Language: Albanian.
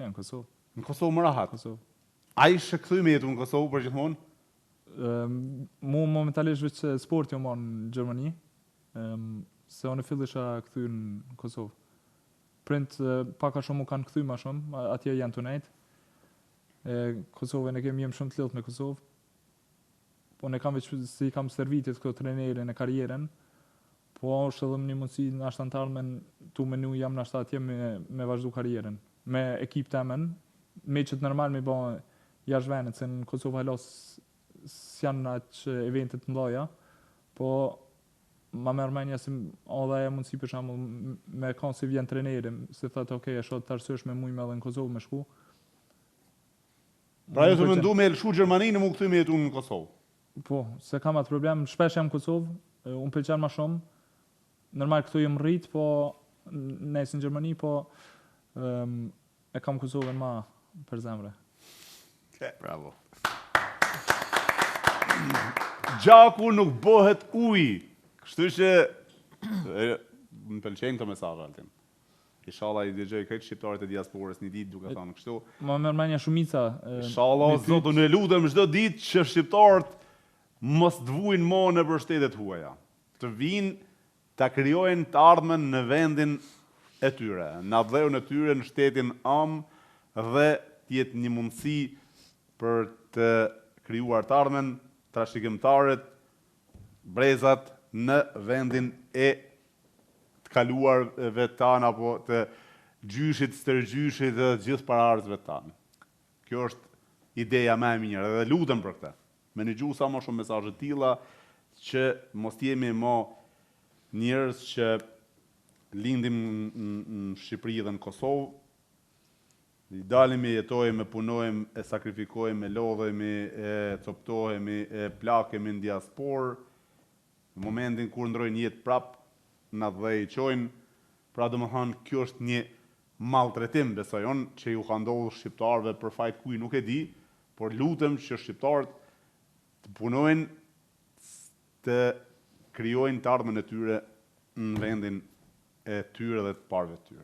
në Kosovë. Në Kosovë më rahat. Kosovë. A ishte këthy me jetu në Kosovë për gjithmonë? Mu momentalisht veç sport jo marrë në Gjermani, se unë filli isha këthy në Kosovë. Print paka shumë u kanë këthy ma shumë, atje janë të nejtë. Kosovën e kemi jem shumë të lidhë me Kosovë. Po ne kam veç si kam servitit këto trenerin e karrieren, po është edhe një mundësi në ashtë antarmen tu menu jam në ashtë atje me vazhdu karrieren. Me ekip të emen, me që të normal me ba jashtë venet, se në Kosovë halos s'janë atë eventet m'dhaja, po ma merr mendja se edhe e mundësi për shembull me kanë se vjen treneri, se thotë okay, e shoh të arsysh me mujme edhe në Kosovë me shku. Pra ju të mendu me lëshu Gjermaninë mu këthy me jetu në Kosovë? Po, se kam atë problem, shpesh jam në Kosovë, unë pëlqen ma shumë. Normal këtu jem rrit, po nëse në Gjermani, po e kam Kosovën ma për zemre. Bravo. Gjaku nuk bëhet ujë. Kështu që më pëlqejnë këto mesazhe altin. Inshallah i dëgjoj këtë shqiptarët e diasporës një ditë duke thënë kështu. Ma merr mendja shumica. Inshallah Zotun e lutem çdo ditë që shqiptarët mos të vujnë më nëpër shtetet huaja. Të vinë ta krijojnë të ardhmen në vendin e tyre, në dheun e tyre, në shtetin am dhe të jetë një mundësi për të krijuar të ardhmen trashëgimtarët, brezat në vendin e të kaluarve tanë apo të gjyshit, stërgjyshit dhe gjithë paraardhësve tanë. Kjo është ideja më e mirë dhe lutem për këtë. Me një gjuhë sa më shumë mesazhe të tilla që mos jemi më njerëz që lindim në Shqipëri dhe në Kosovë, i dalim, e jetojmë, e punojmë, e sakrifikojmë, e lodhemi, e coptohemi, e plakemi në diasporë, në momentin kur ndrojnë jetë prap, na dhejqojnë, pra domethënë kjo është një maltretim, besoj unë, që ju ka ndodhur shqiptarëve për fajt kuj nuk e di, por lutem që shqiptarët të punojnë, të krijojnë të ardhmen e tyre në vendin e tyre dhe të parëve të tyre.